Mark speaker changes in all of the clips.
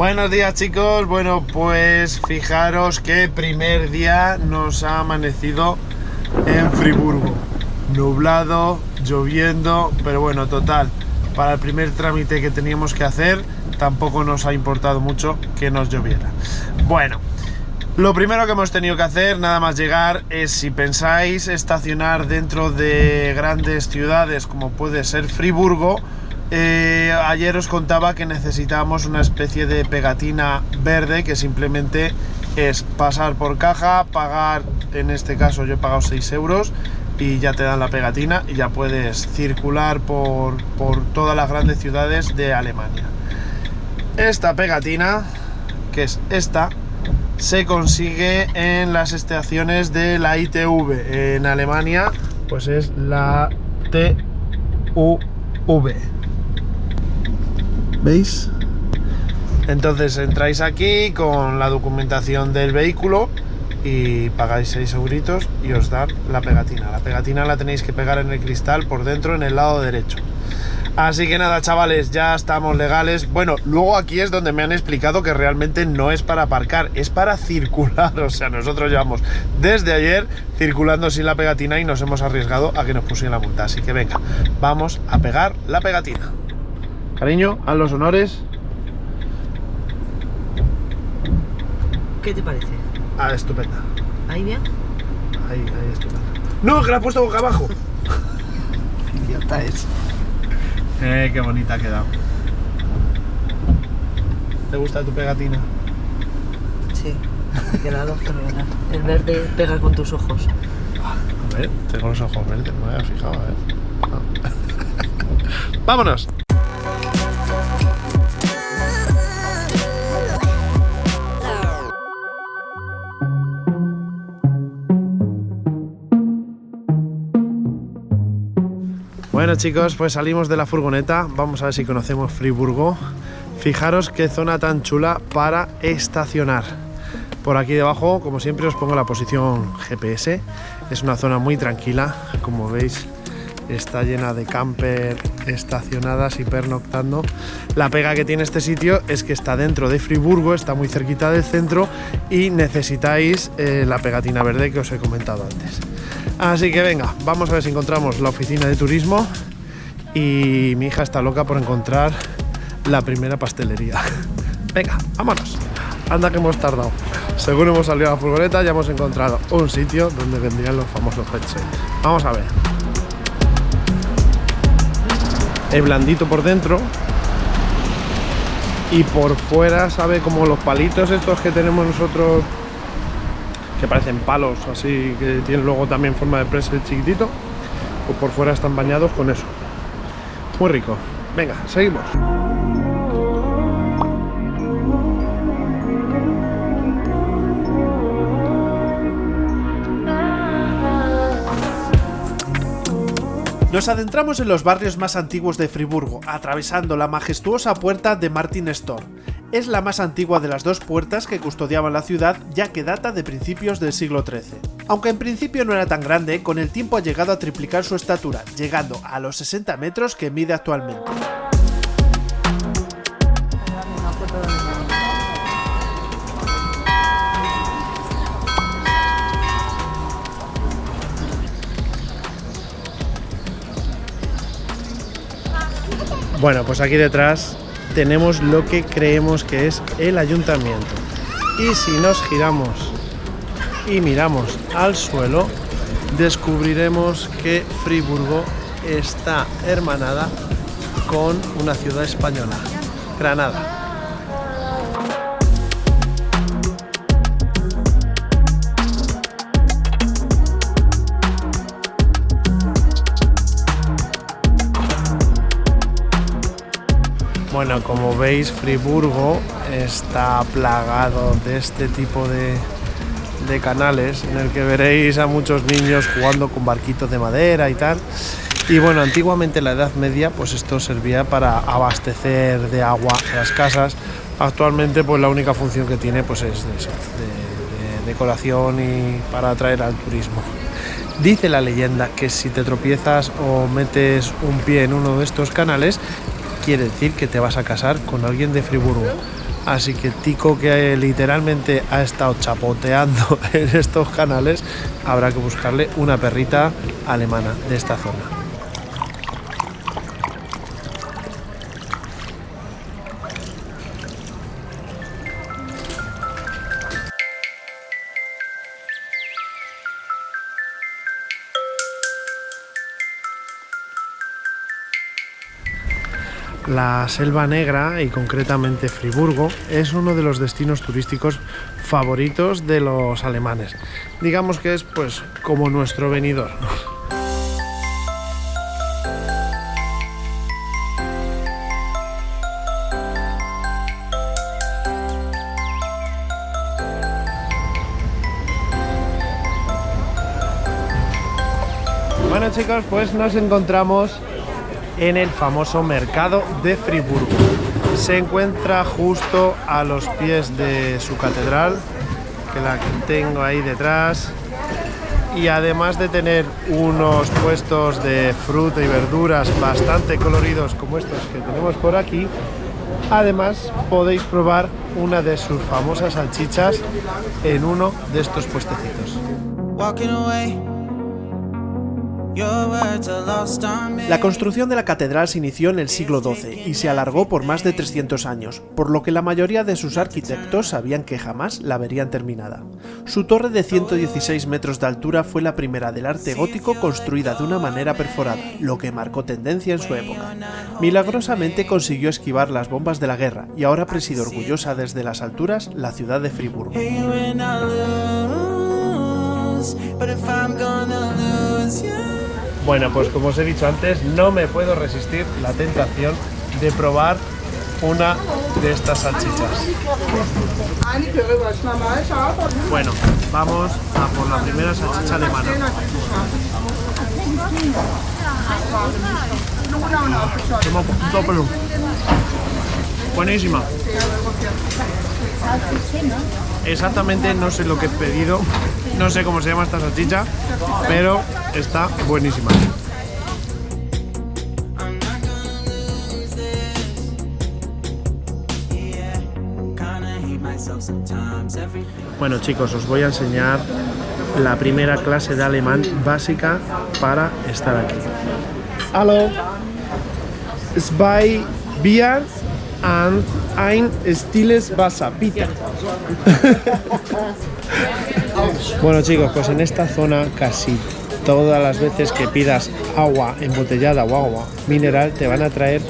Speaker 1: Buenos días, chicos. Bueno, pues fijaros que primer día nos ha amanecido en Friburgo. Nublado, lloviendo, pero bueno, total, para el primer trámite que teníamos que hacer tampoco nos ha importado mucho que nos lloviera. Bueno, lo primero que hemos tenido que hacer nada más llegar es, si pensáis estacionar dentro de grandes ciudades como puede ser Friburgo, ayer os contaba que necesitábamos una especie de pegatina verde que simplemente es pasar por caja, pagar, en este caso yo he pagado 6 euros y ya te dan la pegatina y ya puedes circular por todas las grandes ciudades de Alemania. Esta pegatina, que es esta, se consigue en las estaciones de la ITV. En Alemania pues es la TUV. ¿Veis? Entonces entráis aquí con la documentación del vehículo y pagáis 6 euritos y os dan la pegatina. La pegatina la tenéis que pegar en el cristal por dentro, en el lado derecho. Así que nada, chavales, ya estamos legales. Bueno, luego aquí es donde me han explicado que realmente no es para aparcar, es para circular. O sea, nosotros llevamos desde ayer circulando sin la pegatina y nos hemos arriesgado a que nos pusieran la multa. Así que venga, vamos a pegar la pegatina. Cariño, haz los honores.
Speaker 2: ¿Qué te parece?
Speaker 1: Ah, estupenda.
Speaker 2: ¿Ahí bien?
Speaker 1: Ahí, estupenda. ¡No, que la has puesto boca abajo!
Speaker 2: Idiota es.
Speaker 1: Qué bonita ha quedado. ¿Te gusta tu pegatina?
Speaker 2: Sí, ha quedado fenomenal. El verde pega con tus ojos.
Speaker 1: A ver, tengo los ojos verdes, no me había fijado, a ver. No. ¡Vámonos! Bueno, chicos, pues salimos de la furgoneta, vamos a ver si conocemos Friburgo. Fijaros qué zona tan chula para estacionar. Por aquí debajo, como siempre, os pongo la posición GPS. Es una zona muy tranquila, como veis, está llena de camper estacionadas y pernoctando. La pega que tiene este sitio es que está dentro de Friburgo, está muy cerquita del centro y necesitáis la pegatina verde que os he comentado antes. Así que venga, vamos a ver si encontramos la oficina de turismo y mi hija está loca por encontrar la primera pastelería. Venga, vámonos. Anda que hemos tardado. Según hemos salido a la furgoneta ya hemos encontrado un sitio donde vendrían los famosos headsets. Vamos a ver. Es blandito por dentro y por fuera sabe como los palitos estos que tenemos nosotros, que parecen palos así, que tienen luego también forma de presa chiquitito, pues por fuera están bañados con eso. Muy rico. Venga, seguimos.
Speaker 3: Nos adentramos en los barrios más antiguos de Friburgo, atravesando la majestuosa puerta de Martinstor. Es la más antigua de las dos puertas que custodiaban la ciudad, ya que data de principios del siglo XIII. Aunque en principio no era tan grande, con el tiempo ha llegado a triplicar su estatura, llegando a los 60 metros que mide actualmente.
Speaker 1: Bueno, pues aquí detrás tenemos lo que creemos que es el ayuntamiento. Y si nos giramos y miramos al suelo, descubriremos que Friburgo está hermanada con una ciudad española, Granada. Bueno, como veis, Friburgo está plagado de este tipo de canales en el que veréis a muchos niños jugando con barquitos de madera y tal. Y bueno, antiguamente en la Edad Media pues esto servía para abastecer de agua a las casas. Actualmente pues la única función que tiene pues es de decoración y para atraer al turismo. Dice la leyenda que si te tropiezas o metes un pie en uno de estos canales, quiere decir que te vas a casar con alguien de Friburgo. Así que Tico, que literalmente ha estado chapoteando en estos canales, habrá que buscarle una perrita alemana de esta zona. La Selva Negra, y concretamente Friburgo, es uno de los destinos turísticos favoritos de los alemanes. Digamos que es pues como nuestro Benidorm. Bueno chicos, pues nos encontramos en el famoso mercado de Friburgo. Se encuentra justo a los pies de su catedral, que la tengo ahí detrás, y además de tener unos puestos de fruta y verduras bastante coloridos como estos que tenemos por aquí, además podéis probar una de sus famosas salchichas en uno de estos puestecitos.
Speaker 3: La construcción de la catedral se inició en el siglo XII y se alargó por más de 300 años, por lo que la mayoría de sus arquitectos sabían que jamás la verían terminada. Su torre de 116 metros de altura fue la primera del arte gótico construida de una manera perforada, lo que marcó tendencia en su época. Milagrosamente consiguió esquivar las bombas de la guerra y ahora preside orgullosa desde las alturas la ciudad de Friburgo.
Speaker 1: Bueno, pues como os he dicho antes, no me puedo resistir la tentación de probar una de estas salchichas. Bueno, vamos a por la primera salchicha alemana. Buenísima. Exactamente no sé lo que he pedido, no sé cómo se llama esta salchicha, pero está buenísima. Bueno chicos, os voy a enseñar la primera clase de alemán básica para estar aquí. Hallo, zwei Bier and ein stilles Wasser, bitte. Bueno chicos, pues en esta zona casi todas las veces que pidas agua embotellada o agua mineral te van a traer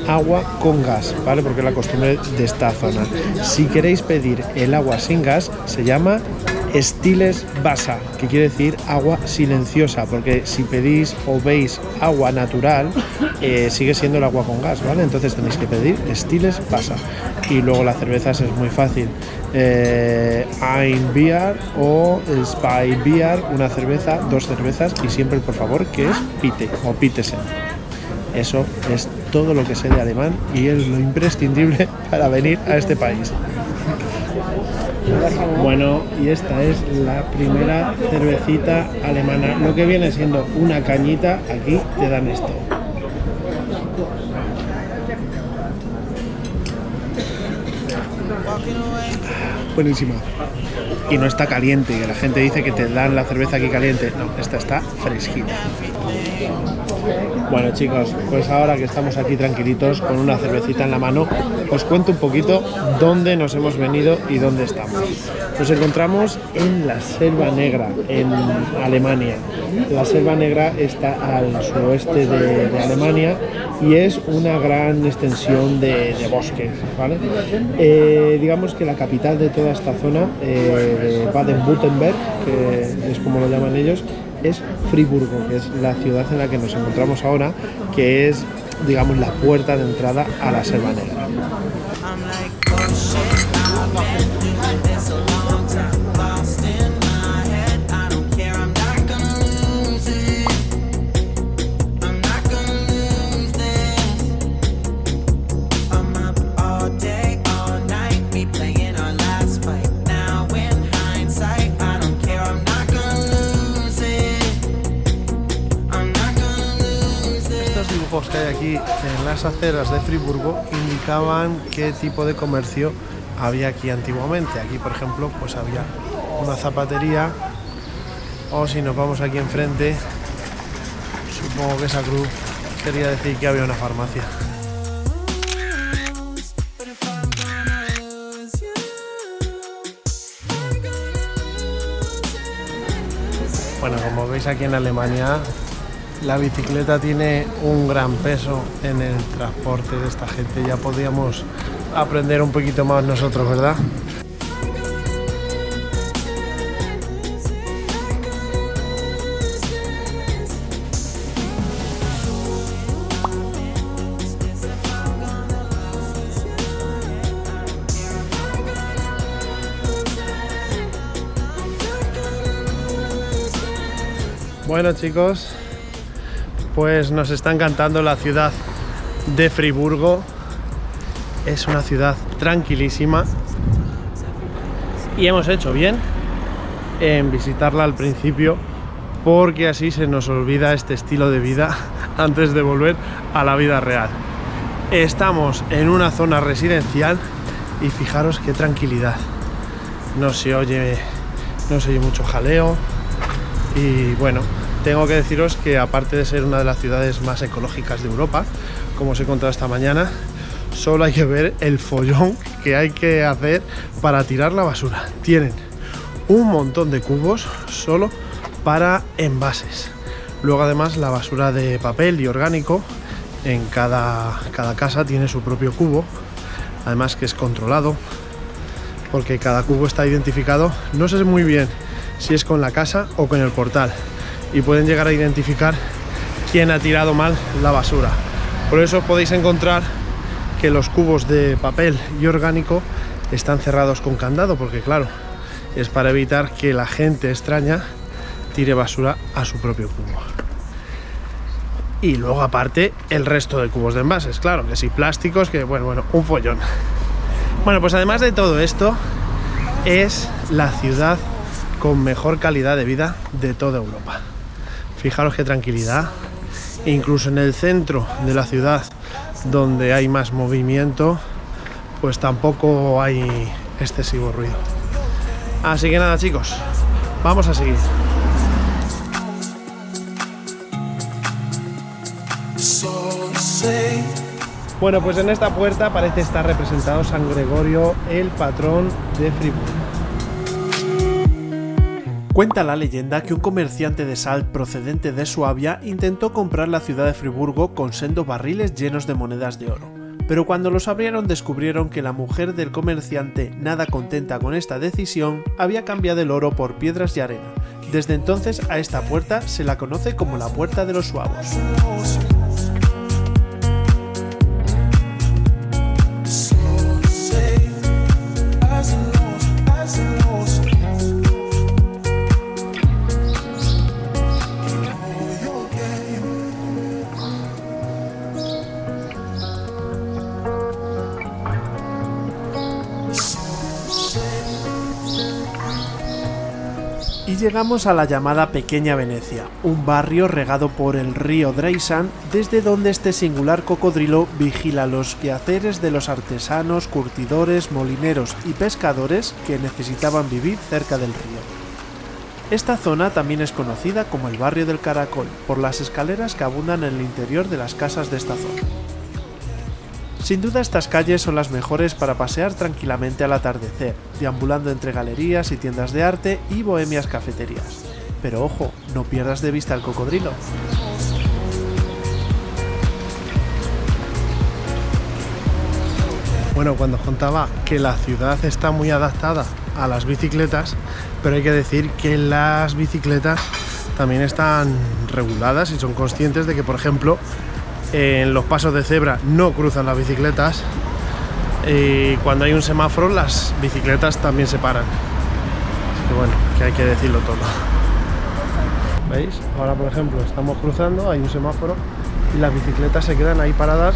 Speaker 1: agua con gas, ¿vale? Porque es la costumbre de esta zona. Si queréis pedir el agua sin gas, se llama stilles Wasser, que quiere decir agua silenciosa, porque si pedís o veis agua natural, sigue siendo el agua con gas, ¿vale? Entonces tenéis que pedir stilles Wasser. Y luego las cervezas es muy fácil. Ein Bier o zwei Bier, una cerveza, dos cervezas, y siempre, por favor, que es Pite o Pitesen. Eso es todo lo que sé de alemán y es lo imprescindible para venir a este país. Bueno, y esta es la primera cervecita alemana, lo que viene siendo una cañita. Aquí te dan esto. Buenísima. Y no está caliente, que la gente dice que te dan la cerveza aquí caliente. No, esta está fresquita. Bueno chicos, pues ahora que estamos aquí tranquilitos con una cervecita en la mano, os cuento un poquito dónde nos hemos venido y dónde estamos. Nos encontramos en la Selva Negra, en Alemania. La Selva Negra está al suroeste de Alemania y es una gran extensión de bosques, ¿vale? Digamos que la capital de toda esta zona, Baden-Württemberg, que es como lo llaman ellos, es Friburgo, que es la ciudad en la que nos encontramos ahora, que es, digamos, la puerta de entrada a la Selva Negra. Que hay aquí en las aceras de Friburgo indicaban qué tipo de comercio había aquí antiguamente. Aquí, por ejemplo, pues había una zapatería, o si nos vamos aquí enfrente, supongo que esa cruz quería decir que había una farmacia. Bueno, como veis aquí en Alemania, la bicicleta tiene un gran peso en el transporte de esta gente. Ya podríamos aprender un poquito más nosotros, ¿verdad? Bueno, chicos, pues nos está encantando la ciudad de Friburgo. Es una ciudad tranquilísima y hemos hecho bien en visitarla al principio, porque así se nos olvida este estilo de vida antes de volver a la vida real. Estamos en una zona residencial y fijaros qué tranquilidad. No se oye mucho jaleo. Y bueno, tengo que deciros que aparte de ser una de las ciudades más ecológicas de Europa, como os he contado esta mañana, solo hay que ver el follón que hay que hacer para tirar la basura. Tienen un montón de cubos solo para envases. Luego además la basura de papel y orgánico, en cada casa tiene su propio cubo, además que es controlado, porque cada cubo está identificado, no sé muy bien si es con la casa o con el portal, y pueden llegar a identificar quién ha tirado mal la basura. Por eso podéis encontrar que los cubos de papel y orgánico están cerrados con candado, porque claro, es para evitar que la gente extraña tire basura a su propio cubo. Y luego aparte el resto de cubos de envases, claro, que sí, plásticos, que bueno, un follón. Bueno, pues además de todo esto, es la ciudad con mejor calidad de vida de toda Europa. Fijaros qué tranquilidad. Incluso en el centro de la ciudad, donde hay más movimiento, pues tampoco hay excesivo ruido. Así que nada, chicos, vamos a seguir. Bueno, pues en esta puerta parece estar representado San Gregorio, el patrón de Friburgo.
Speaker 3: Cuenta la leyenda que un comerciante de sal procedente de Suabia intentó comprar la ciudad de Friburgo con sendos barriles llenos de monedas de oro. Pero cuando los abrieron descubrieron que la mujer del comerciante, nada contenta con esta decisión, había cambiado el oro por piedras y arena. Desde entonces a esta puerta se la conoce como la Puerta de los Suavos. Y llegamos a la llamada Pequeña Venecia, un barrio regado por el río Dreisand, desde donde este singular cocodrilo vigila los quehaceres de los artesanos, curtidores, molineros y pescadores que necesitaban vivir cerca del río. Esta zona también es conocida como el barrio del Caracol, por las escaleras que abundan en el interior de las casas de esta zona. Sin duda estas calles son las mejores para pasear tranquilamente al atardecer, deambulando entre galerías y tiendas de arte y bohemias cafeterías. Pero ojo, no pierdas de vista el cocodrilo.
Speaker 1: Bueno, cuando contaba que la ciudad está muy adaptada a las bicicletas, pero hay que decir que las bicicletas también están reguladas y son conscientes de que, por ejemplo, en los pasos de cebra no cruzan las bicicletas, y cuando hay un semáforo las bicicletas también se paran. Así que bueno, que hay que decirlo todo. ¿Veis? Ahora, por ejemplo, estamos cruzando, hay un semáforo y las bicicletas se quedan ahí paradas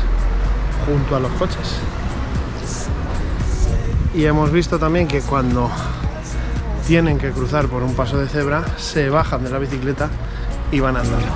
Speaker 1: junto a los coches. Y hemos visto también que cuando tienen que cruzar por un paso de cebra se bajan de la bicicleta y van andando.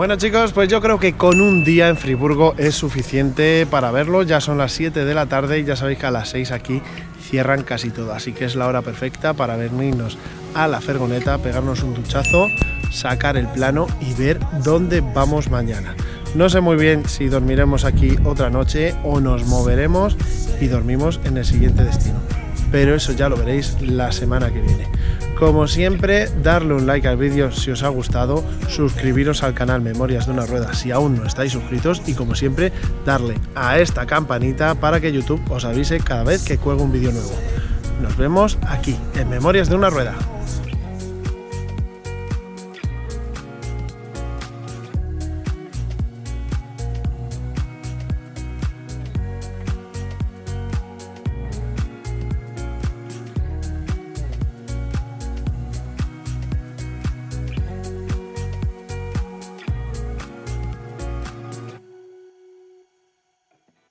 Speaker 1: Bueno chicos, pues yo creo que con un día en Friburgo es suficiente para verlo. Ya son las 7 de la tarde y ya sabéis que a las 6 aquí cierran casi todo, así que es la hora perfecta para venirnos a la Fergoneta, pegarnos un duchazo, sacar el plano y ver dónde vamos mañana. No sé muy bien si dormiremos aquí otra noche o nos moveremos y dormimos en el siguiente destino, pero eso ya lo veréis la semana que viene. Como siempre, darle un like al vídeo si os ha gustado, suscribiros al canal Memorias de una Rueda si aún no estáis suscritos y como siempre, darle a esta campanita para que YouTube os avise cada vez que cuelgue un vídeo nuevo. Nos vemos aquí en Memorias de una Rueda.